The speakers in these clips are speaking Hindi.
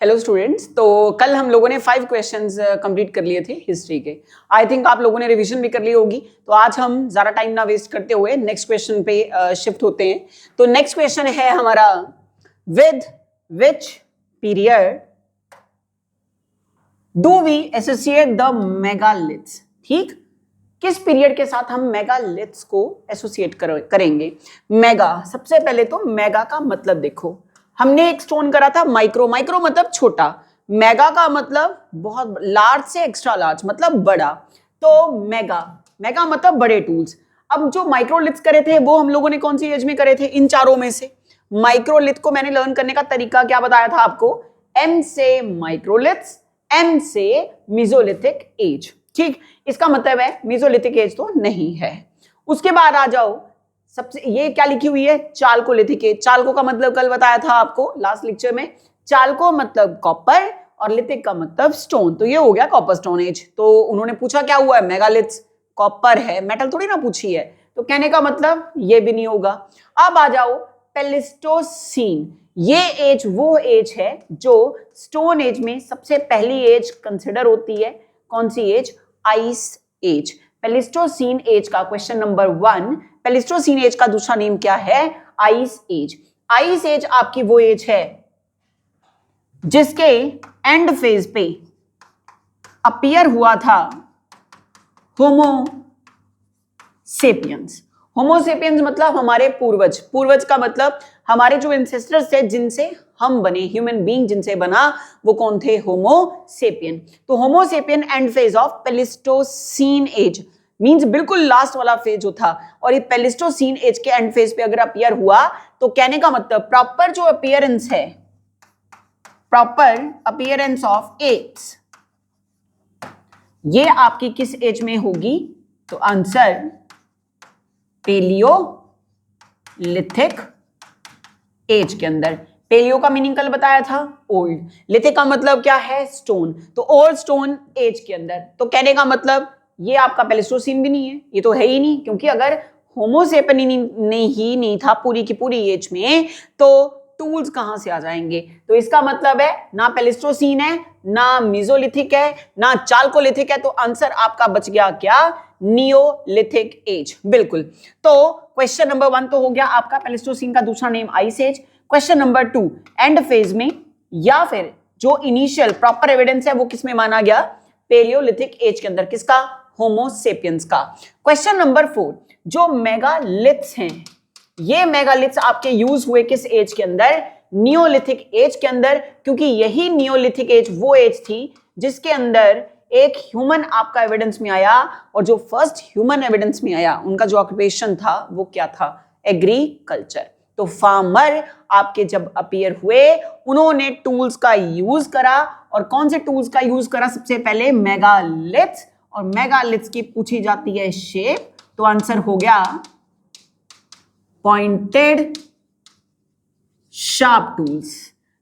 हेलो स्टूडेंट्स, तो कल हम लोगों ने 5 क्वेश्चंस कंप्लीट कर लिए थे हिस्ट्री के। आई थिंक आप लोगों ने रिवीजन भी कर ली होगी। तो आज हम ज़्यादा टाइम ना वेस्ट करते हुए नेक्स्ट क्वेश्चन पे शिफ्ट होते हैं। तो नेक्स्ट क्वेश्चन है हमारा, with which period do we associate the megaliths. ठीक, किस पीरियड के साथ हम मेगालिथ्स को एसोसिएट करेंगे। मेगा, सबसे पहले तो मेगा का मतलब देखो, हमने एक स्टोन करा था माइक्रो। माइक्रो मतलब छोटा, मेगा का मतलब बहुत, लार्ज से एक्स्ट्रा लार्ज मतलब बड़ा। तो मेगा, मेगा मतलब बड़े टूल्स। अब जो माइक्रोलिथ्स करे थे वो हम लोगों ने कौन सी एज में करे थे, इन चारों में से। माइक्रोलिथ को मैंने लर्न करने का तरीका क्या बताया था आपको, एम से माइक्रोलिथ्स, एम से मीजोलिथिक एज। ठीक, इसका मतलब है मीजोलिथिक एज तो नहीं है। उसके बाद आ जाओ, सबसे ये क्या लिखी हुई है, चालकोलिथिक एज। चालको का मतलब कल बताया था आपको लास्ट लेक्चर में, चालको मतलब कॉपर और लिथिक का मतलब स्टोन। तो ये हो गया कॉपर स्टोन एज। तो उन्होंने पूछा क्या हुआ है, मेगालिथ्स, कॉपर है, मेटल थोड़ी ना पूछी है, तो कहने का मतलब ये भी नहीं होगा। अब आ जाओ प्लेस्टोसीन। ये एज वो एज है जो स्टोन एज में सबसे पहली एज कंसिडर होती है। कौन सी age, ice age. Pleistocene age का क्वेश्चन नंबर 1, प्लेस्टोसीन एज का दूसरा नेम क्या है, आइस एज। आइस एज आपकी वो एज है जिसके एंड फेज पे अपीयर हुआ था होमो सेपियंस। होमोसेपियंस मतलब हमारे पूर्वज। पूर्वज का मतलब हमारे जो एंसेस्टर्स थे जिनसे हम बने, ह्यूमन बीइंग जिनसे बना, वो कौन थे, होमोसेपियन। तो homo sapien end phase of Pleistocene age means बिल्कुल लास्ट वाला फेज जो था। और ये प्लेस्टोसीन एज के एंड फेज पे अगर अपीयर हुआ तो कहने का मतलब प्रॉपर जो अपीयरेंस है, प्रॉपर अपीयरेंस ऑफ एज, ये आपकी किस एज में होगी, तो आंसर पेलियोलिथिक एज के अंदर। पेलियो का मीनिंग कल बताया था, ओल्ड। लिथिक का मतलब क्या है, स्टोन। तो ओल्ड स्टोन एज के अंदर। तो कहने का मतलब ये आपका प्लेस्टोसीन भी नहीं है, ये तो है ही नहीं, क्योंकि अगर होमोसेपियन ही नहीं था पूरी की पूरी एज में, तो टूल्स कहां से आ जाएंगे। तो इसका मतलब है ना प्लेस्टोसीन है, ना मीजोलिथिक है, ना चालकोलिथिक है। तो आंसर आपका बच गया क्या, नियोलिथिक एज। बिल्कुल। तो क्वेश्चन नंबर 1 तो हो गया आपका, प्लेस्टोसीन का दूसरा name ice age. Question number 2, end phase में या फिर जो इनिशियल प्रॉपर एविडेंस है वो किसमें माना गया, पेलियोलिथिक एज के अंदर। किसका, होमोसेपियंस का। क्वेश्चन नंबर 4, जो मेगालिथ्स हैं, ये मेगालिथ्स आपके यूज हुए किस एज के अंदर, नियोलिथिक एज के अंदर। क्योंकि यही नियोलिथिक एज वो एज थी जिसके अंदर एक ह्यूमन आपका एविडेंस में आया, और जो फर्स्ट ह्यूमन एविडेंस में आया उनका जो ऑक्यूपेशन था वो क्या था, एग्रीकल्चर। तो फार्मर आपके जब अपीयर हुए, उन्होंने टूल्स का यूज करा। और कौन से टूल्स का यूज करा, सबसे पहले मेगालिथ्स। और मेगालिथ्स की पूछी जाती है शेप, तो आंसर हो गया पॉइंटेड शार्प टूल्स।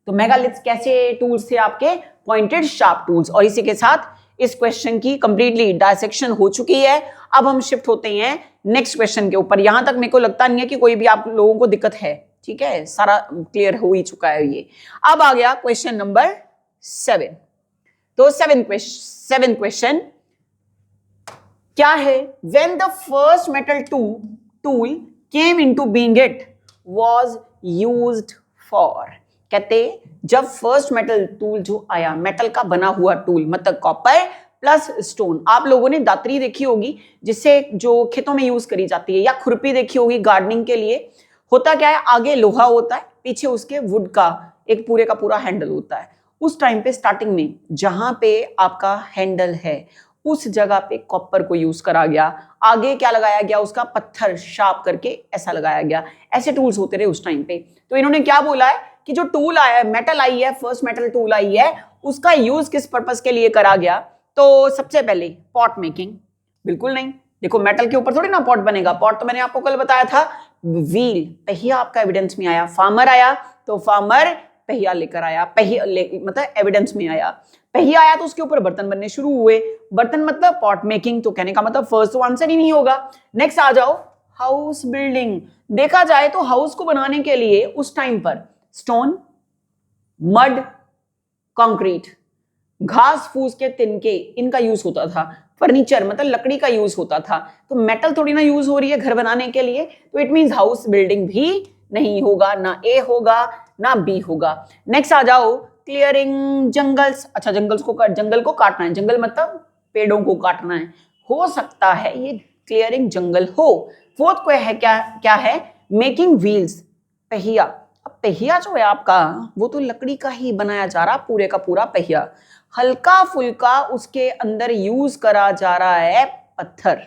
तो मेगालिथ्स कैसे टूल्स थे आपके, पॉइंटेड शार्प टूल्स। और इसी के साथ इस क्वेश्चन की कंप्लीटली डायसेक्शन हो चुकी है। अब हम शिफ्ट होते हैं नेक्स्ट क्वेश्चन के ऊपर। यहां तक मेरे को लगता नहीं है कि कोई भी आप लोगों को दिक्कत है, ठीक है, सारा क्लियर हो ही चुका है ये। अब आ गया क्वेश्चन नंबर 7। तो 7th क्वेश्चन क्या है, when the first metal tool came into being it was used for. कहते जब फर्स्ट मेटल टूल जो आया, मेटल का बना हुआ टूल मतलब कॉपर प्लस स्टोन। आप लोगों ने दातरी देखी होगी जिससे जो खेतों में यूज करी जाती है, या खुरपी देखी होगी गार्डनिंग के लिए। होता क्या है, आगे लोहा होता है, पीछे उसके वुड का एक पूरे का पूरा हैंडल होता है। उस टाइम पे स्टार्टिंग में जहां पे आपका हैंडल है उस जगह पे कॉपर को यूज करा गया। आगे क्या लगाया गया, उसका पत्थर शार्प करके ऐसा लगाया गया। ऐसे टूल्स होते रहे उस टाइम पे। तो इन्होंने क्या बोला है कि जो टूल आया है, मेटल आई है, फर्स्ट मेटल टूल आई है, उसका यूज किस पर्पस के लिए करा गया। तो सबसे पहले पॉट मेकिंग, बिल्कुल नहीं। देखो मेटल के ऊपर थोड़ी ना पॉट बनेगा। पॉट तो मैंने आपको कल बताया था, व्हील, पहिया आपका एविडेंस में आया। फार्मर आया तो फार्मर पहिया लेकर आया, मतलब एविडेंस में आया। पहिया आया तो उसके ऊपर बर्तन बनने शुरू हुए। बर्तन मतलब पॉट मेकिंग। तो कहने का मतलब फर्स्ट तो आंसर ही नहीं होगा। नेक्स्ट आ जाओ, हाउस बिल्डिंग। देखा जाए तो हाउस को बनाने के लिए उस टाइम पर स्टोन, मड, कंक्रीट, घास फूस के तिनके, इनका यूज होता था। फर्नीचर मतलब लकड़ी का यूज होता था। तो मेटल थोड़ी ना यूज हो रही है घर बनाने के लिए, तो इट मींस हाउस बिल्डिंग भी नहीं होगा, ना ए होगा ना बी होगा। नेक्स्ट आ जाओ, क्लियरिंग जंगल्स। अच्छा, जंगल को काटना है, जंगल मतलब पेड़ों को काटना है, हो सकता है ये क्लियरिंग जंगल हो। फोर्थ को है क्या, क्या है, मेकिंग व्हील्स, पहिया। अब पहिया जो है आपका वो तो लकड़ी का ही बनाया जा रहा, पूरे का पूरा पहिया। हल्का फुल्का उसके अंदर यूज करा जा रहा है पत्थर,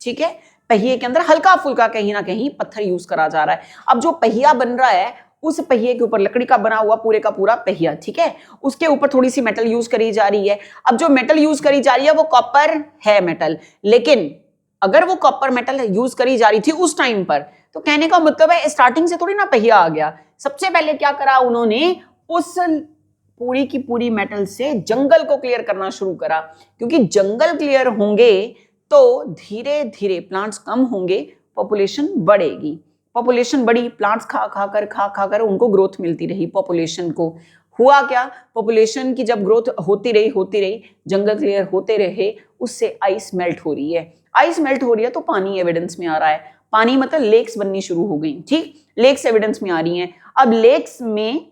ठीक है, पहिए के अंदर हल्का फुल्का कहीं ना कहीं पत्थर यूज करा जा रहा है। अब जो पहिया बन रहा है उस पहिए के ऊपर लकड़ी का बना हुआ पूरे का पूरा पहिया, ठीक है, उसके ऊपर थोड़ी सी मेटल यूज करी जा रही है। अब जो मेटल यूज करी जा रही है वो कॉपर है मेटल, लेकिन अगर वो कॉपर मेटल यूज करी जा रही थी उस टाइम पर, तो कहने का मतलब है स्टार्टिंग से थोड़ी ना पहिया आ गया। सबसे पहले क्या करा उन्होंने, उस पूरी की पूरी मेटल से जंगल को क्लियर करना शुरू करा, क्योंकि जंगल क्लियर होंगे तो धीरे धीरे प्लांट्स कम होंगे, पॉपुलेशन बढ़ेगी। पॉपुलेशन बढ़ी, प्लांट्स खा खाकर उनको ग्रोथ मिलती रही पॉपुलेशन को। हुआ क्या, पॉपुलेशन की जब ग्रोथ होती रही, जंगल क्लियर होते रहे, उससे आइस मेल्ट हो रही है। आइस मेल्ट हो रही है तो पानी एविडेंस में आ रहा है, पानी मतलब लेक्स बननी शुरू हो गई, ठीक, लेक्स एविडेंस में आ रही हैं। अब लेक्स में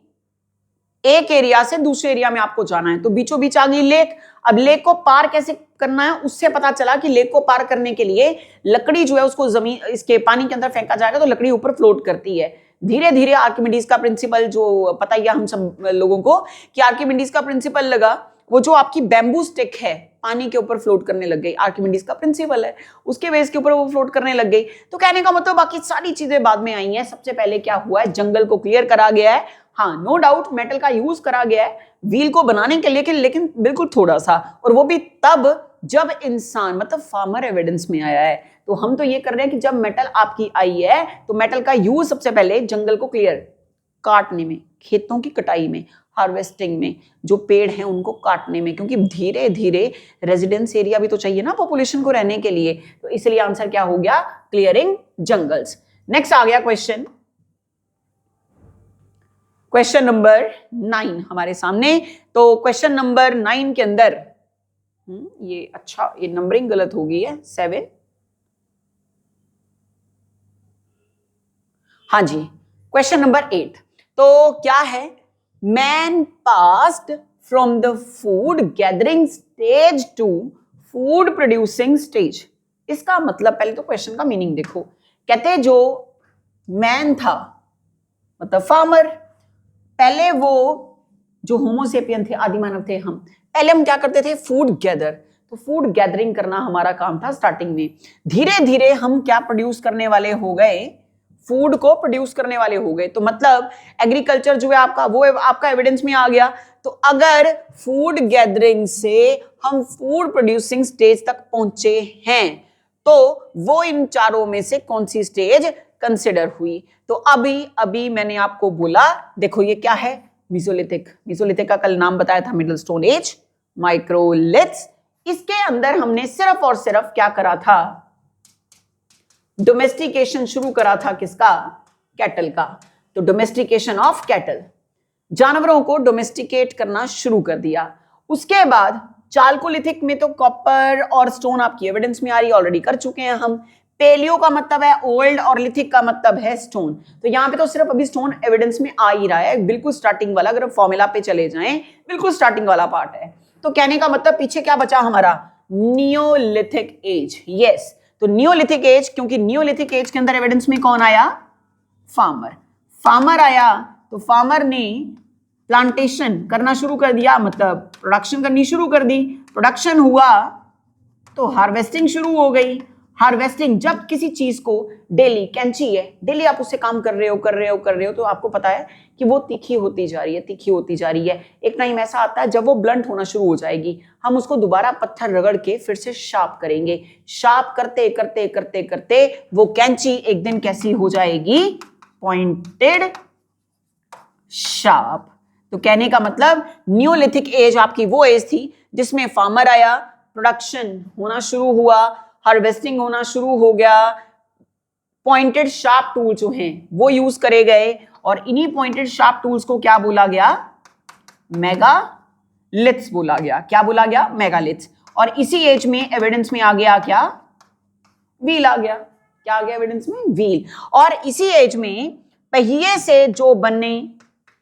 एक एरिया से दूसरे एरिया में आपको जाना है, तो बीचों बीच आ गई लेक। अब लेक को पार कैसे करना है, उससे पता चला कि लेक को पार करने के लिए लकड़ी जो है उसको जमीन, इसके पानी के अंदर फेंका जाएगा तो लकड़ी ऊपर फ्लोट करती है। धीरे धीरे आर्किमिडीज का प्रिंसिपल जो पता ही है हम सब लोगों को कि आर्किमिडीज का प्रिंसिपल लगा, वो जो आपकी बैम्बू स्टिक है पानी के ऊपर फ्लोट करने लग गई, आर्किमिडीज का प्रिंसिपल है, उसके बेस के ऊपर वो फ्लोट करने लग गई। तो कहने का मतलब बाकी सारी चीजें बाद में आई हैं, सबसे पहले क्या हुआ है, जंगल को क्लियर करा गया है। हाँ, नो डाउट मेटल का यूज करा गया है व्हील को बनाने के लिए, लेकिन बिल्कुल थोड़ा सा, और वो भी तब जब इंसान मतलब फार्मर एविडेंस में आया है। तो हम तो ये कर रहे हैं कि जब मेटल आपकी आई है तो मेटल का यूज सबसे पहले जंगल को क्लियर, काटने में, खेतों की कटाई में, हार्वेस्टिंग में, जो पेड़ हैं उनको काटने में, क्योंकि धीरे धीरे रेजिडेंस एरिया भी तो चाहिए ना पॉपुलेशन को रहने के लिए, तो इसलिए आंसर क्या हो गया, क्लियरिंग जंगल्स। नेक्स्ट आ गया क्वेश्चन, क्वेश्चन नंबर 9 हमारे सामने। तो क्वेश्चन नंबर 9 के अंदर ये अच्छा, ये नंबरिंग गलत हो गई है, 7, हाँ जी, क्वेश्चन नंबर 8। तो क्या है, man passed from the food gathering stage to food producing stage. इसका मतलब पहले तो क्वेश्चन का मीनिंग देखो, कहते जो मैन था मतलब फार्मर, पहले वो जो होमोसेपियन थे, आदि मानव थे हम, पहले हम क्या करते थे, फूड गैदर, तो फूड गैदरिंग करना हमारा काम था स्टार्टिंग में। धीरे धीरे हम क्या प्रोड्यूस करने वाले हो गए, फूड को प्रोड्यूस करने वाले हो गए। तो मतलब एग्रीकल्चर जो है आपका, वो आपका एविडेंस में आ गया। तो अगर फूड गैदरिंग से हम फूड प्रोड्यूसिंग स्टेज तक पहुंचे हैं, तो वो इन चारों में से कौन सी स्टेज कंसिडर हुई। तो अभी मैंने आपको बोला, देखो ये क्या है, मीसोलिथिक। मीसोलिथिक का कल नाम बताया था मिडिल स्टोन एज, माइक्रोलिथ्स। इसके अंदर हमने सिर्फ और सिर्फ क्या करा था, डोमेस्टिकेशन शुरू करा था, किसका, कैटल का। तो डोमेस्टिकेशन ऑफ कैटल, जानवरों को डोमेस्टिकेट करना शुरू कर दिया। उसके बाद चाल्कोलिथिक में तो कॉपर और स्टोन आपकी एविडेंस में आ रही है, ऑलरेडी कर चुके हैं हम। पेलियो का मतलब है ओल्ड और लिथिक का मतलब है स्टोन। तो यहां पे तो सिर्फ अभी स्टोन एविडेंस में आ ही रहा है, बिल्कुल स्टार्टिंग वाला, अगर फॉर्मूला पे चले जाएं बिल्कुल स्टार्टिंग वाला पार्ट है। तो कहने का मतलब पीछे क्या बचा हमारा, नियोलिथिक एज। यस, तो नियोलिथिक एज, क्योंकि नियोलिथिक एज के अंदर एविडेंस में कौन आया, फार्मर। फार्मर आया तो फार्मर ने प्लांटेशन करना शुरू कर दिया, मतलब प्रोडक्शन करनी शुरू कर दी। प्रोडक्शन हुआ तो हार्वेस्टिंग शुरू हो गई। हार्वेस्टिंग, जब किसी चीज को डेली, कैंची है, डेली आप उससे काम कर रहे हो, तो आपको पता है कि वो तीखी होती जा रही है। एक टाइम ऐसा आता है जब वो ब्लंट होना शुरू हो जाएगी, हम उसको दोबारा पत्थर रगड़ के फिर से शार्प करेंगे। शार्प करते वो कैंची एक दिन कैसी हो जाएगी, पॉइंटेड शार्प। तो कहने का मतलब न्यूलिथिक एज आपकी वो एज थी जिसमें फार्मर आया, प्रोडक्शन होना शुरू हुआ, हार्वेस्टिंग होना शुरू हो गया, पॉइंटेड शार्प टूल जो हैं वो यूज करे गए, और इन्हीं पॉइंटेड शार्प टूल्स को क्या बोला गया, मेगा लिथ्स बोला गया। क्या बोला गया? मेगालिथ्स। और इसी एज में एविडेंस में आ गया क्या? व्हील आ गया। क्या आ गया एविडेंस में? व्हील। और इसी एज में पहिए से जो बने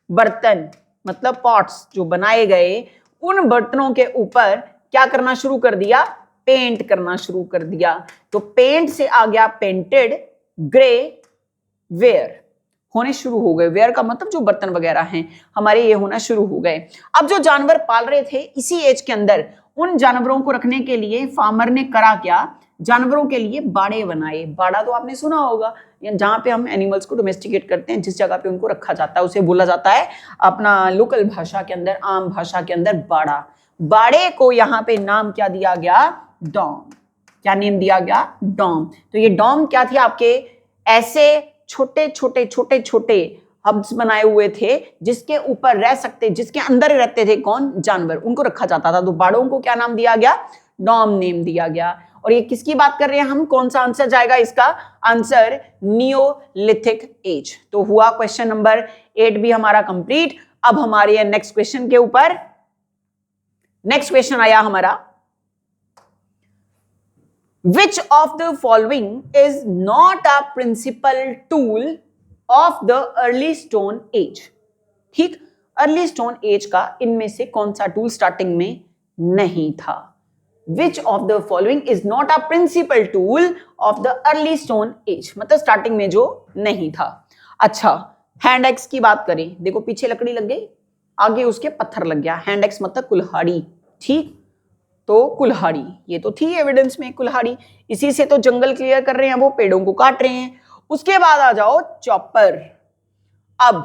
बर्तन, मतलब पॉट्स जो बनाए गए, उन बर्तनों के ऊपर क्या करना शुरू कर दिया? पेंट करना शुरू कर दिया। तो पेंट से आ गया पेंटेड, ग्रे वेयर होने शुरू हो गए। वेयर का मतलब जो बर्तन वगैरह हैं हमारे ये होना शुरू हो गए। अब जो जानवर पाल रहे थे इसी एज के अंदर, उन जानवरों को रखने के लिए फार्मर ने करा क्या? जानवरों के लिए बाड़े बनाए। बाड़ा तो आपने सुना होगा, जहां पे हम एनिमल्स को डोमेस्टिकेट करते हैं, जिस जगह पे उनको रखा जाता है उसे बोला जाता है अपना लोकल भाषा के अंदर, आम भाषा के अंदर बाड़ा। बाड़े को यहाँ पे नाम क्या दिया गया? डॉम। क्या नेम दिया गया? डॉम। तो ये डॉम क्या थे? आपके ऐसे छोटे छोटे छोटे छोटे हब्स बनाए हुए थे जिसके ऊपर रह सकते, जिसके अंदर रहते थे कौन? जानवर, उनको रखा जाता था। तो बाड़ों को क्या नाम दिया गया? डॉम नेम दिया गया। और ये किसकी बात कर रहे हैं हम? कौन सा आंसर जाएगा इसका? Answer Neolithic age. तो हुआ क्वेश्चन नंबर 8 भी हमारा कंप्लीट। अब हमारे नेक्स्ट क्वेश्चन के ऊपर, नेक्स्ट क्वेश्चन आया हमारा, Which of the following is not a principal tool of the early stone age? ठीक, अर्ली स्टोन एज का इनमें से कौन सा टूल स्टार्टिंग में नहीं था? Which of the following is not a principal tool of the early stone age? मतलब स्टार्टिंग में जो नहीं था। अच्छा, हैंड एक्स की बात करें, देखो पीछे लकड़ी लग गई, आगे उसके पत्थर लग गया। हैंड एक्स मतलब कुल्हाड़ी। ठीक, तो कुल्हाड़ी ये तो थी एविडेंस में, कुल्हाड़ी। इसी से तो जंगल क्लियर कर रहे हैं, वो पेड़ों को काट रहे हैं। उसके बाद आ जाओ चॉपर। अब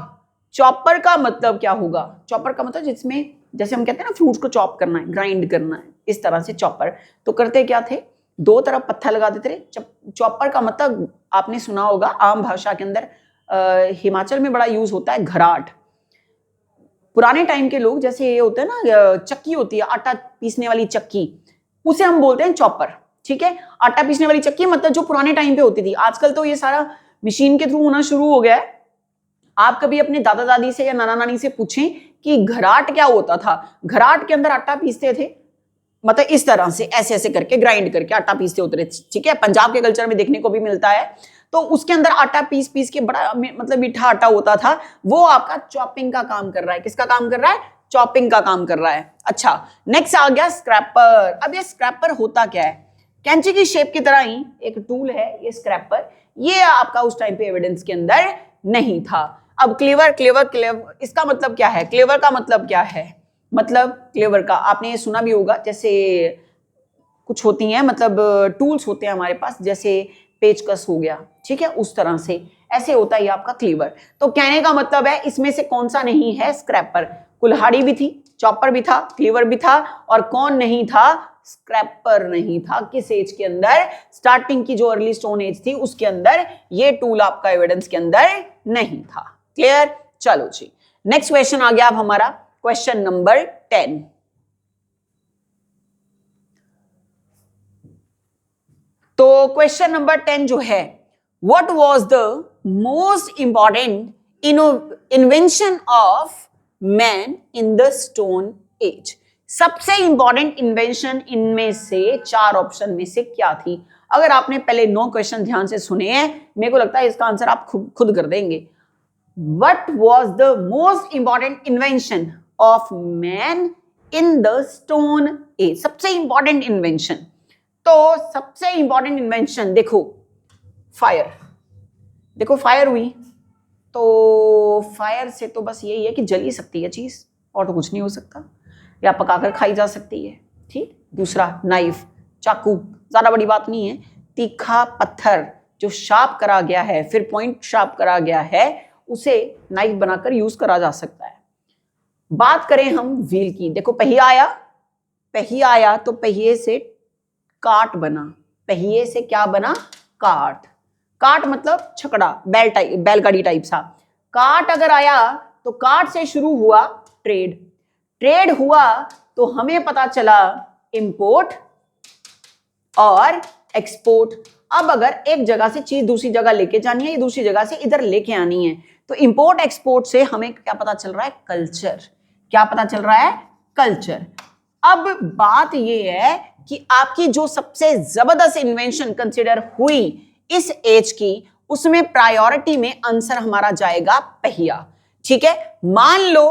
चॉपर का मतलब क्या होगा? चॉपर का मतलब जिसमें, जैसे हम कहते हैं ना फ्रूट्स को चॉप करना है, ग्राइंड करना है, इस तरह से चॉपर। तो करते क्या थे? दो तरफ पत्थर लगा देते थे। चॉपर का मतलब आपने सुना होगा आम भाषा के अंदर, हिमाचल में बड़ा यूज होता है, घराट। पुराने टाइम के लोग, जैसे ये होते हैं ना, चक्की होती है आटा पीसने वाली चक्की, उसे हम बोलते हैं चॉपर। ठीक है, आटा पीसने वाली चक्की मतलब जो पुराने टाइम पे होती थी। आजकल तो ये सारा मशीन के थ्रू होना शुरू हो गया है। आप कभी अपने दादा दादी से या नाना नानी से पूछें कि घराट क्या होता था। घराट के अंदर आटा पीसते थे, मतलब इस तरह से ऐसे ऐसे करके ग्राइंड करके आटा पीसते होते थे। ठीक है, पंजाब के कल्चर में देखने को भी मिलता है। तो उसके अंदर आटा पीस पीस के बड़ा मतलब मीठा आटा होता था, वो आपका चॉपिंग का काम कर रहा है। किसका काम कर रहा है? चॉपिंग का काम कर रहा है। अच्छा, नेक्स्ट आ गया स्क्रैपर। अब ये स्क्रैपर होता क्या है? कैंची की शेप की तरह ही एक टूल है ये स्क्रैपर। ये आपका उस टाइम पे एविडेंस के अंदर नहीं था। अब क्लेवर, क्लेवर क्लेवर इसका मतलब क्या है? क्लेवर का मतलब क्या है? मतलब क्लेवर का आपने ये सुना भी होगा, जैसे कुछ होती हैं, मतलब टूल्स होते हैं हमारे पास, जैसे पेचकस हो गया, ठीक है, उस तरह से ऐसे होता है आपका क्लीवर। तो कहने का मतलब है इसमें से कौन सा नहीं है? स्क्रैपर। कुल्हाड़ी भी थी, चॉपर भी था, क्लीवर भी था, और कौन नहीं था? स्क्रैपर नहीं था। किस एज के अंदर? स्टार्टिंग की जो अर्ली स्टोन एज थी उसके अंदर ये टूल आपका एविडेंस के अंदर नहीं था। क्लियर? चलो जी, नेक्स्ट क्वेश्चन आ गया अब हमारा क्वेश्चन नंबर 10। तो क्वेश्चन नंबर 10 जो है, what was the most important invention of man in the stone age? सबसे इंपॉर्टेंट इन्वेंशन इनमें से चार ऑप्शन में से क्या थी? अगर आपने पहले 9 क्वेश्चन ध्यान से सुने हैं, मेरे को लगता है इसका आंसर आप खुद कर देंगे। What was the most important invention of man in the stone age? सबसे इंपॉर्टेंट इन्वेंशन, तो सबसे इंपॉर्टेंट इन्वेंशन देखो, फायर। देखो फायर हुई, तो फायर से तो बस यही है कि जल ही सकती है चीज, और तो कुछ नहीं हो सकता, या पकाकर खाई जा सकती है। ठीक, दूसरा नाइफ, चाकू, ज्यादा बड़ी बात नहीं है। तीखा पत्थर जो शार्प करा गया है, फिर पॉइंट शार्प करा गया है, उसे नाइफ बनाकर यूज करा जा सकता है। बात करें हम व्हील की, देखो पहिया आया तो पहिए से काट बना। पहिए से क्या बना? काट। काट मतलब छकड़ा, बैलगाड़ी टाइप सा। काट अगर आया तो काट से शुरू हुआ ट्रेड। ट्रेड हुआ तो हमें पता चला इंपोर्ट और एक्सपोर्ट। अब अगर एक जगह से चीज दूसरी जगह लेके जानी है, या दूसरी जगह से इधर लेके आनी है, तो इंपोर्ट एक्सपोर्ट से हमें क्या पता चल रहा है? कल्चर। क्या पता चल रहा है? कल्चर। अब बात ये है कि आपकी जो सबसे जबरदस्त इन्वेंशन कंसिडर हुई इस एज की, उसमें प्रायोरिटी में आंसर हमारा जाएगा पहिया। ठीक है, मान लो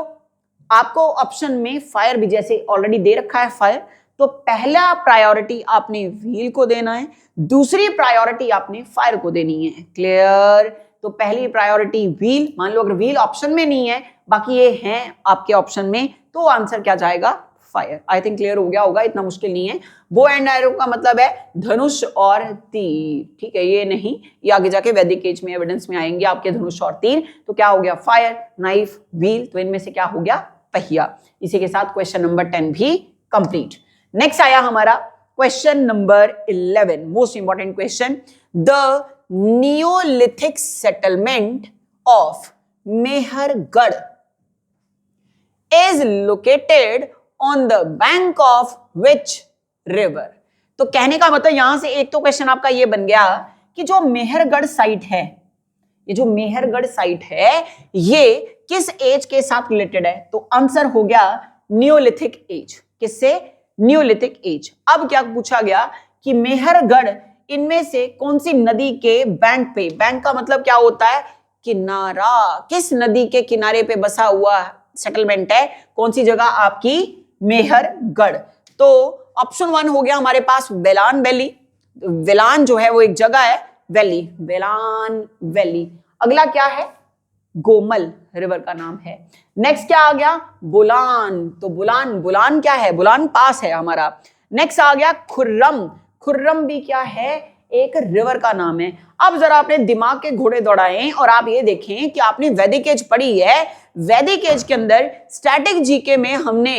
आपको ऑप्शन में फायर भी जैसे ऑलरेडी दे रखा है फायर, तो पहला प्रायोरिटी आपने व्हील को देना है, दूसरी प्रायोरिटी आपने फायर को देनी है। क्लियर? तो पहली प्रायोरिटी व्हील, मान लो अगर व्हील ऑप्शन में नहीं है, बाकी ये हैं आपके ऑप्शन में, तो आंसर क्या जाएगा? फायर। आई थिंक क्लियर हो गया होगा, इतना मुश्किल नहीं है। बो एंड एरो का मतलब है धनुष और तीर। ठीक है, ये नहीं, ये आगे जाके वैदिक एज में एविडेंस में आएंगे आपके धनुष और तीर। तो क्या हो गया? फायर, नाइफ, व्हील, तो इनमें से क्या हो गया? पहिया। इसी के साथ क्वेश्चन नंबर 10 भी कंप्लीट। नेक्स्ट आया हमारा question number 11, most important question. The Neolithic settlement of Mehrgarh is located on the bank of which river. तो कहने का मतलब यहां से एक तो क्वेश्चन आपका ये बन गया कि जो मेहरगढ़ साइट है, ये जो मेहरगढ़ साइट है, ये किस एज के साथ रिलेटेड है? तो आंसर हो गया नियोलिथिक एज। किससे? Neolithic age. अब क्या पूछा गया कि मेहरगढ़ इनमें से कौन सी नदी के बैंक पे, बैंक का मतलब क्या होता है? किनारा, किस नदी के किनारे पे बसा हुआ सेटलमेंट है? कौन सी जगह आपकी? मेहरगढ़। तो ऑप्शन 1 हो गया हमारे पास वेलान वैली। वेलान जो है वो एक जगह है, वैली, वेलान वैली। अगला क्या है? गोमल रिवर का नाम है। नेक्स्ट क्या आ गया? बुलान। तो बुलान, बुलान क्या है? बुलान पास है हमारा। नेक्स्ट आ गया खुर्रम। खुर्रम भी क्या है? एक रिवर का नाम है। अब जरा अपने दिमाग के घोड़े दौड़ाएं और आप ये देखें कि आपने वैदिक एज पढ़ी है। वैदिक एज के अंदर स्टैटिक जीके में हमने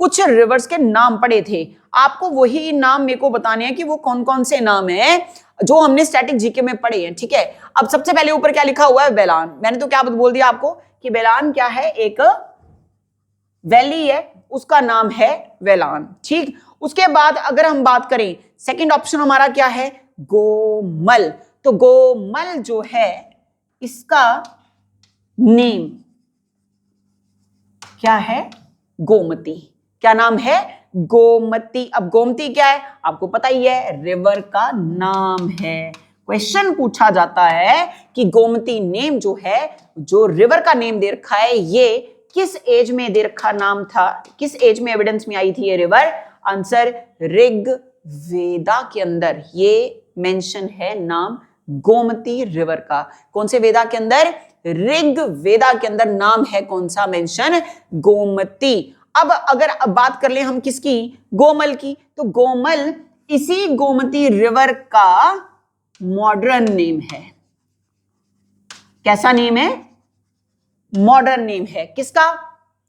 कुछ रिवर्स के नाम पढ़े थे। आपको वही नाम मेरे को बताने हैं कि वो कौन कौन से नाम है जो हमने स्टैटिक जीके में पढ़े हैं। ठीक है, अब सबसे पहले ऊपर क्या लिखा हुआ है? वेलान। मैंने तो क्या बोल दिया आपको कि वेलान क्या है? एक वैली है, उसका नाम है वेलान। ठीक, उसके बाद अगर हम बात करें, सेकंड ऑप्शन हमारा क्या है? गोमल। तो गोमल जो है इसका नेम क्या है? गोमती। क्या नाम है? गोमती। अब गोमती क्या है? आपको पता ही है, रिवर का नाम है। क्वेश्चन पूछा जाता है कि गोमती नेम जो है, जो रिवर का नेम दे रखा है, ये किस एज में दे रखा नाम था? किस एज में एविडेंस में आई थी ये रिवर? आंसर ऋग वेदा के अंदर ये मेंशन है नाम गोमती रिवर का। कौन से वेदा के अंदर? ऋग वेदा के अंदर नाम है कौन सा मेंशन? गोमती। अब अगर अब बात कर ले हम किसकी? गोमल की। तो गोमल इसी गोमती रिवर का मॉडर्न नेम है। कैसा नेम है? मॉडर्न नेम है। किसका?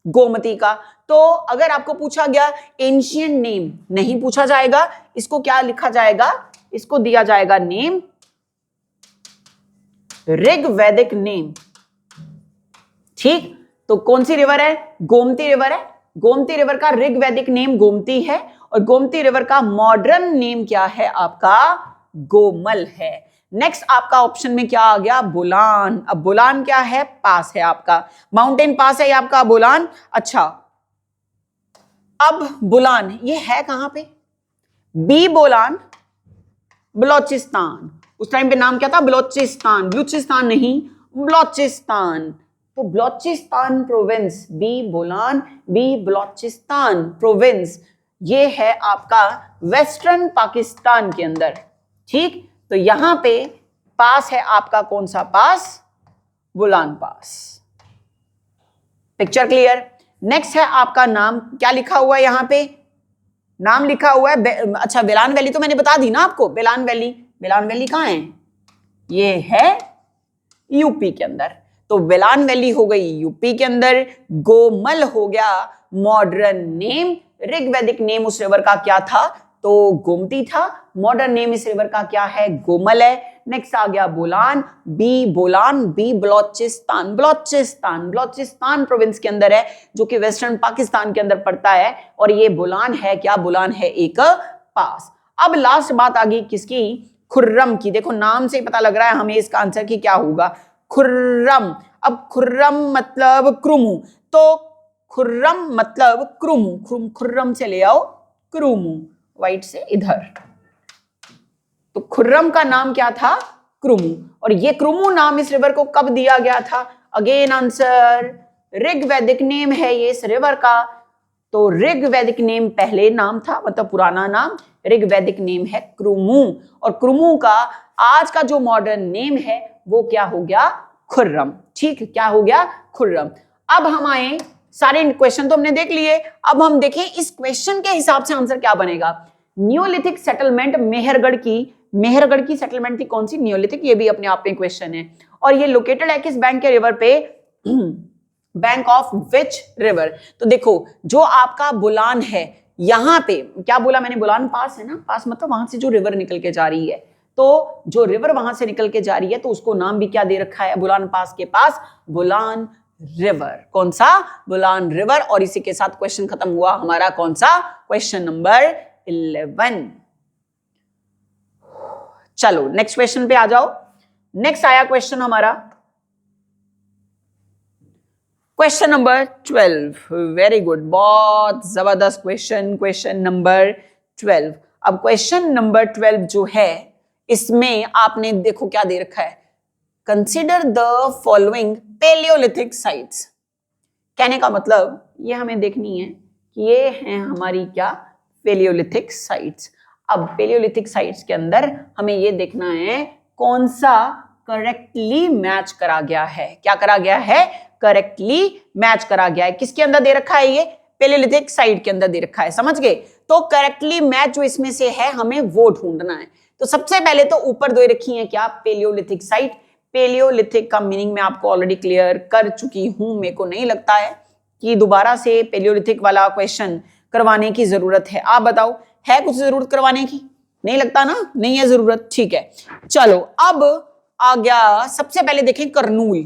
गोमती का। तो अगर आपको पूछा गया एंशिएंट नेम, नहीं पूछा जाएगा, इसको क्या लिखा जाएगा? इसको दिया जाएगा नेम ऋग वैदिक नेम। ठीक, तो कौन सी रिवर है? गोमती रिवर है। गोमती रिवर का ऋग वैदिक नेम गोमती है और गोमती रिवर का मॉडर्न नेम क्या है? आपका गोमल है। नेक्स्ट आपका ऑप्शन में क्या आ गया? बोलान। अब बोलान क्या है? पास है आपका, माउंटेन पास है आपका बोलान। अच्छा, अब बोलान ये है कहां पे? बी बोलान, बलोचिस्तान। उस टाइम पे नाम क्या था? बलोचिस्तान। बलूचिस्तान नहीं, बलोचिस्तान। तो Balochistan province, B Bolan, B Balochistan province, ये है आपका वेस्टर्न पाकिस्तान के अंदर। ठीक, तो यहां पे पास है आपका कौन सा pass? Bolan pass. Picture clear? Next है आपका नाम, क्या लिखा हुआ है यहां पे? नाम लिखा हुआ है अच्छा, वेलान वैली तो मैंने बता दी ना आपको। वेलान वैली, वेलान वैली कहां है? ये है यूपी के अंदर। तो वेलान वैली हो गई यूपी के अंदर। गोमल हो गया मॉडर्न नेम। ऋग वैदिक नेम उस रिवर का क्या था? तो गोमती था। मॉडर्न नेम इस रिवर का क्या है? गोमल है। नेक्स्ट आ गया Bolan, B Bolan, B Balochistan. Balochistan, Balochistan province के अंदर है, जो कि वेस्टर्न पाकिस्तान के अंदर पड़ता है। और ये बोलान है क्या? बोलान है एक पास। अब लास्ट बात आ गई किसकी? खुर्रम की। देखो नाम से ही पता लग रहा है हमें इसका आंसर की क्या होगा? खुर्रम। अब खुर्रम मतलब क्रुमु। तो खुर्रम मतलब क्रुमु, खुर्रम से ले आओ क्रुमु, वाइट से इधर। तो खुर्रम का नाम क्या था? क्रुमु। और ये क्रुमु नाम इस रिवर को कब दिया गया था? अगेन आंसर, ऋग्वैदिक नेम है ये इस रिवर का। तो ऋग्वैदिक नेम पहले नाम था, मतलब पुराना नाम, ऋग्वैदिक नेम है क्रुमु। और क्रुमु का आज का जो मॉडर्न नेम है वो क्या हो गया? खुर्रम। ठीक, क्या हो गया? खुर्रम। अब हम आए, सारे क्वेश्चन तो हमने देख लिए, अब हम देखें इस क्वेश्चन के हिसाब से आंसर क्या बनेगा। नियोलिथिक सेटलमेंट मेहरगढ़ की सेटलमेंट थी कौन सी? नियोलिथिक। ये भी अपने आप में क्वेश्चन है। और ये लोकेटेड है किस बैंक के रिवर पे? Bank of which river? तो देखो, जो आपका बुलान है, यहां पे क्या बोला मैंने? बुलान पास है ना, पास मतलब वहां से जो रिवर निकल के जा रही है। तो जो रिवर वहां से निकल के जा रही है तो उसको नाम भी क्या दे रखा है बुलान पास के पास? बुलान रिवर। कौन सा? बुलान रिवर। और इसी के साथ क्वेश्चन खत्म हुआ हमारा। कौन सा? Question number 11। चलो नेक्स्ट क्वेश्चन पे आ जाओ। नेक्स्ट आया क्वेश्चन हमारा क्वेश्चन नंबर 12। वेरी गुड, बहुत जबरदस्त क्वेश्चन, क्वेश्चन नंबर 12। अब क्वेश्चन नंबर 12 जो है, इसमें आपने देखो क्या दे रखा है, consider the following Palaeolithic sites. कहने का मतलब ये हमें देखनी है कि ये हैं हमारी क्या? Palaeolithic sites. अब पेलियोलिथिक साइट्स के अंदर हमें ये देखना है कौन सा करेक्टली मैच करा गया है। क्या करा गया है? करेक्टली मैच करा गया है। किसके अंदर दे रखा है? ये पेलियोलिथिक साइट के अंदर दे रखा है, समझ गए? तो करेक्टली मैच जो इसमें से है हमें वो ढूंढना है। तो सबसे पहले तो ऊपर दो रखी है क्या? Palaeolithic site. पेलियोलिथिक का मीनिंग मैं आपको ऑलरेडी क्लियर कर चुकी हूं। मेरे को नहीं लगता है कि दोबारा से पेलियोलिथिक वाला क्वेश्चन करवाने की जरूरत है। आप बताओ, है कुछ जरूरत करवाने की? नहीं लगता ना, नहीं है जरूरत। ठीक है, चलो अब आ गया। सबसे पहले देखें करनूल।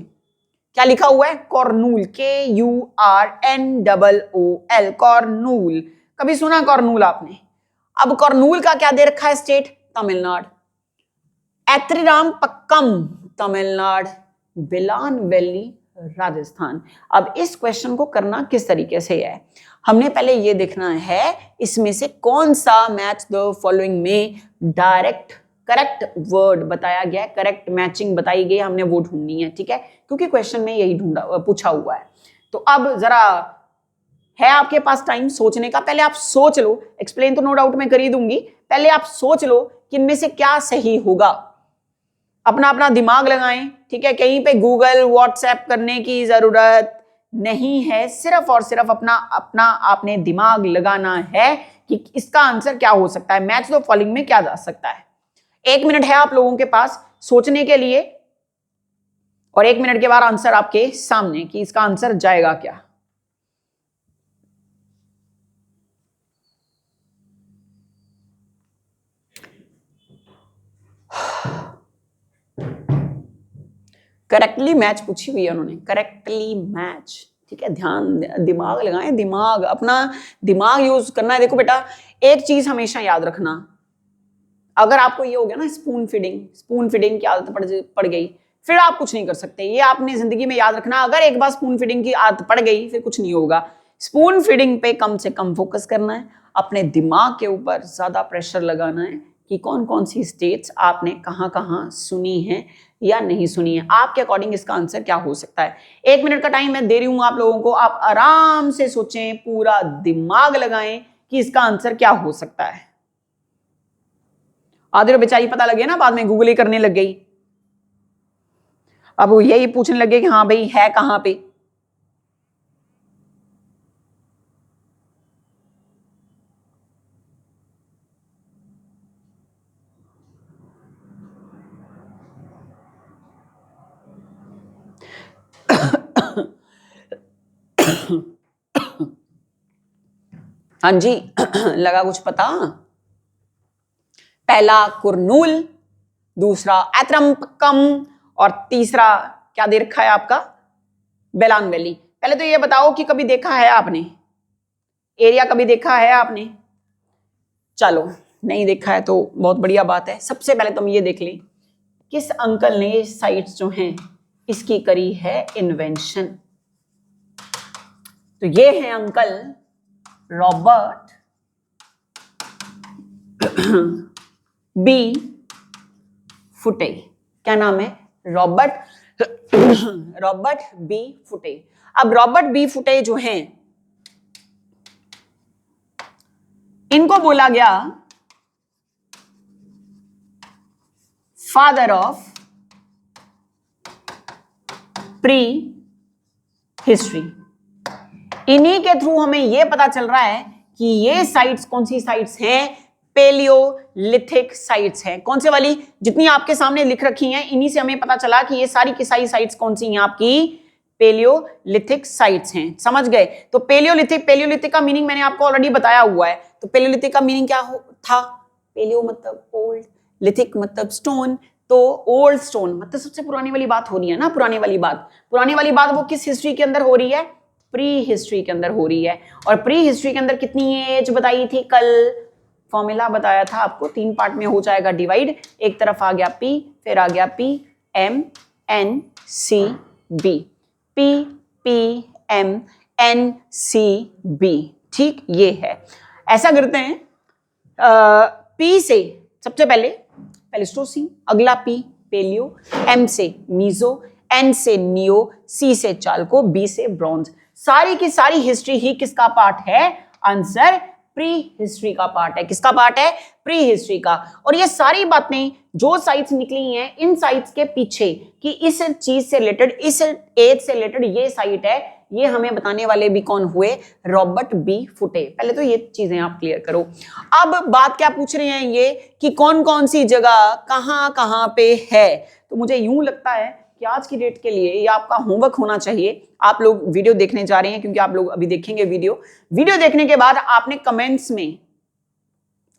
क्या लिखा हुआ है? कॉर्नूल, KURNOOL, कॉर्नूल। कभी सुना कॉर्नूल आपने? अब कॉर्नूल का क्या दे रखा है? स्टेट तमिलनाडु। एत्रिराम पक्कम तमिलनाडु। बिलान वैली राजस्थान। अब इस क्वेश्चन को करना किस तरीके से है, हमने पहले ये देखना है इसमें से कौन सा मैच द फॉलोइंग में डायरेक्ट करेक्ट वर्ड बताया गया है, करेक्ट मैचिंग बताई गई, हमने वो ढूंढनी है। ठीक है, क्योंकि क्वेश्चन में यही पूछा हुआ है। तो अब जरा है आपके पास टाइम सोचने का, पहले आप सोच लो। एक्सप्लेन तो नो डाउट मैं कर ही दूंगी, पहले आप सोच लो कि इनमें से क्या सही होगा। अपना अपना दिमाग लगाएं। ठीक है, कहीं पे गूगल व्हाट्सएप करने की जरूरत नहीं है, सिर्फ और सिर्फ अपना अपना आपने दिमाग लगाना है कि इसका आंसर क्या हो सकता है, मैच द फॉलोइंग में क्या जा सकता है। 1 मिनट है आप लोगों के पास सोचने के लिए, और 1 मिनट के बाद आंसर आपके सामने कि इसका आंसर जाएगा क्या। करेक्टली मैच पूछी हुई है उन्होंने, करेक्टली मैच। ठीक है, ध्यान दिमाग लगाएं, दिमाग अपना दिमाग यूज करना है। देखो बेटा, एक चीज हमेशा याद रखना, अगर आपको ये हो गया ना स्पून फीडिंग की आदत पड़ गई, फिर आप कुछ नहीं कर सकते। ये आपने जिंदगी में याद रखना, अगर एक बार स्पून फीडिंग की आदत पड़ गई फिर कुछ नहीं होगा। स्पून फीडिंग पे कम से कम फोकस करना है, अपने दिमाग के ऊपर ज्यादा प्रेशर लगाना है कि कौन कौन सी स्टेट्स आपने कहां कहां सुनी है या नहीं सुनी है, आपके अकॉर्डिंग इसका आंसर क्या हो सकता है। 1 मिनट का टाइम मैं दे रही हूं आप लोगों को, आप आराम से सोचें, पूरा दिमाग लगाएं कि इसका आंसर क्या हो सकता है। आधे बेचारी पता लगे ना, बाद में गूगल ही करने लग गई, अब वो यही पूछने लगे कि हाँ भाई है कहां पे। हाँ जी लगा कुछ पता। पहला कुर्नूल, दूसरा एत्रमपक्कम, और तीसरा क्या दे रखा है आपका? बेलान वैली। पहले तो ये बताओ कि कभी देखा है आपने, एरिया कभी देखा है आपने? चलो नहीं देखा है तो बहुत बढ़िया बात है। सबसे पहले तुम ये देख लें, किस अंकल ने साइट्स जो हैं इसकी करी है इन्वेंशन। तो ये है अंकल रॉबर्ट बी फुटे। क्या नाम है? रॉबर्ट बी फुटे। अब रॉबर्ट बी फुटे जो हैं, इनको बोला गया फादर ऑफ प्री हिस्ट्री। इन्हीं के थ्रू हमें यह पता चल रहा है कि ये साइट्स कौन सी साइट्स हैं? पेलियोलिथिक साइट्स हैं। कौन से वाली? जितनी आपके सामने लिख रखी हैं, इन्हीं से हमें पता चला कि ये सारी की सारी साइट्स कौन सी हैं? आपकी पेलियोलिथिक साइट्स हैं। समझ गए? तो पेलियोलिथिक का मीनिंग मैंने आपको ऑलरेडी बताया हुआ है। तो पेलियोलिथिक का मीनिंग क्या था? पेलियो मतलब ओल्ड, लिथिक मतलब स्टोन। तो ओल्ड स्टोन मतलब सबसे पुरानी वाली बात हो रही है ना। पुरानी वाली बात वो किस हिस्ट्री के अंदर हो रही है? प्री हिस्ट्री के अंदर हो रही है। और प्री हिस्ट्री के अंदर कितनी एज बताई थी? कल फॉर्मूला बताया था आपको, 3 पार्ट में हो जाएगा डिवाइड। एक तरफ आ गया P, फिर आ गया PMNCB, PMNCB। ठीक, ये है। ऐसा करते हैं, P से सबसे पहले पेलिस्टोसीन, अगला P पेलियो, M से मीजो, N से नियो, C से चाल्को, B से ब्रॉन्ज। सारी की सारी हिस्ट्री ही किसका पार्ट है? आंसर प्री हिस्ट्री का पार्ट है। किसका पार्ट है? प्री हिस्ट्री का। और ये सारी बातें जो साइट्स निकली हैं, इन साइट्स के पीछे कि इस चीज से रिलेटेड, इस एज से रिलेटेड ये साइट है, ये हमें बताने वाले भी कौन हुए? रॉबर्ट बी फुटे। पहले तो ये चीजें आप क्लियर करो। अब बात क्या पूछ रहे हैं ये कि कौन कौन सी जगह कहां पे है। तो मुझे यूं लगता है कि आज की डेट के लिए ये आपका होमवर्क होना चाहिए। आप लोग वीडियो देखने जा रहे हैं, क्योंकि आप लोग अभी देखेंगे वीडियो देखने के बाद आपने कमेंट्स में,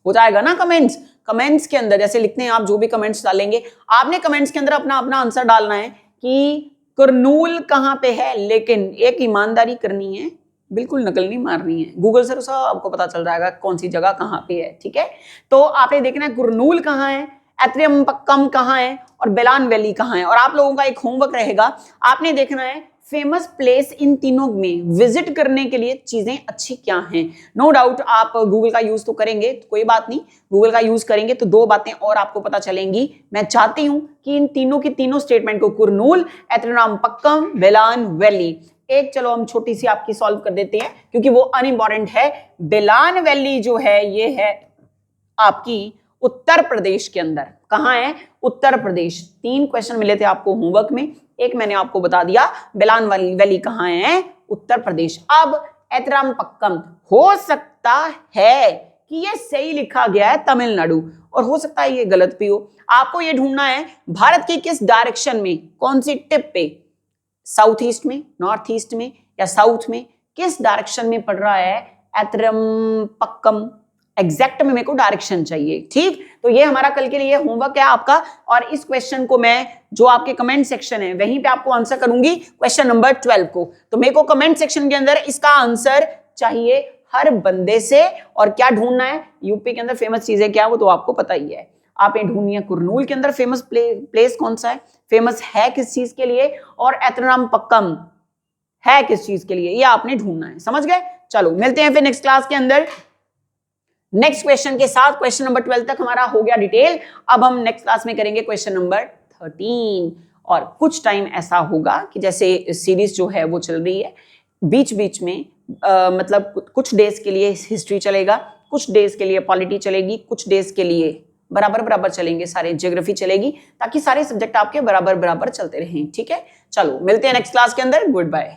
हो जाएगा ना कमेंट्स के अंदर जैसे लिखते हैं आप, जो भी कमेंट्स डालेंगे आपने कमेंट्स के अंदर अपना अपना आंसर डालना है कि कुरनूल कहां पे है। लेकिन एक ईमानदारी करनी है, बिल्कुल नकल नहीं मारनी है। गूगल से सब आपको पता चल जाएगा कौन सी जगह कहां पे है। ठीक है, तो आपने देखना है कुरनूल कहां है, एथरियम्पक्कम कहां है और बेलान वैली कहां है। और आप लोगों का एक होमवर्क रहेगा, आपने देखना है फेमस प्लेस इन तीनों में विजिट करने के लिए चीजें अच्छी क्या हैं। नो डाउट आप गूगल का यूज तो करेंगे, तो कोई बात नहीं, गूगल का यूज करेंगे तो 2 बातें और आपको पता चलेंगी। मैं चाहती हूं कि इन तीनों की तीनों स्टेटमेंट को, कुरनूल, एथरियम्पक्कम, बेलान वैली, एक चलो हम छोटी सी आपकी सॉल्व कर देते हैं क्योंकि वो अनइम्पॉर्टेंट है। बेलान वैली जो है ये है आपकी उत्तर प्रदेश के अंदर। कहां है? उत्तर प्रदेश। 3 क्वेश्चन मिले थे आपको होमवर्क में, एक मैंने आपको बता दिया, बेलान वैली कहां है? उत्तर प्रदेश। अब एथरियम्पक्कम, हो सकता है कि ये सही लिखा गया है तमिलनाडु, और हो सकता है ये गलत भी हो। आपको ये ढूंढना है भारत की किस डायरेक्शन में, कौन सी टिप पे, साउथ ईस्ट में, नॉर्थ ईस्ट में या साउथ में, किस डायरेक्शन में पड़ रहा है एथरियम्पक्कम। एग्जैक्ट में मेरे को डायरेक्शन चाहिए। ठीक, तो ये हमारा कल के लिए होमवर्क है आपका। और इस क्वेश्चन को मैं जो आपके कमेंट सेक्शन है वहीं पे आपको आंसर करूंगी, क्वेश्चन नंबर 12 को। तो मेरे को कमेंट सेक्शन के अंदर इसका आंसर चाहिए हर बंदे से। और क्या ढूंढना है? यूपी के अंदर फेमस चीजें क्या, वो तो आपको पता ही है। आप ये ढूंढनी है कुरनूल के अंदर फेमस प्लेस कौन सा है, फेमस है किस चीज के लिए, और एथरियम्पक्कम है किस चीज के लिए, ये आपने ढूंढना है। समझ गए? चलो मिलते हैं फिर नेक्स्ट क्लास के अंदर नेक्स्ट क्वेश्चन के साथ। क्वेश्चन नंबर 12 तक हमारा हो गया डिटेल। अब हम नेक्स्ट क्लास में करेंगे क्वेश्चन नंबर 13। और कुछ टाइम ऐसा होगा कि जैसे सीरीज जो है वो चल रही है, बीच बीच में मतलब कुछ डेज के लिए हिस्ट्री चलेगा, कुछ डेज के लिए पॉलिटी चलेगी, कुछ डेज के लिए बराबर चलेंगे सारे, ज्योग्राफी चलेगी, ताकि सारे सब्जेक्ट आपके बराबर चलते रहें। ठीक है, चलो मिलते हैं नेक्स्ट क्लास के अंदर। Good bye.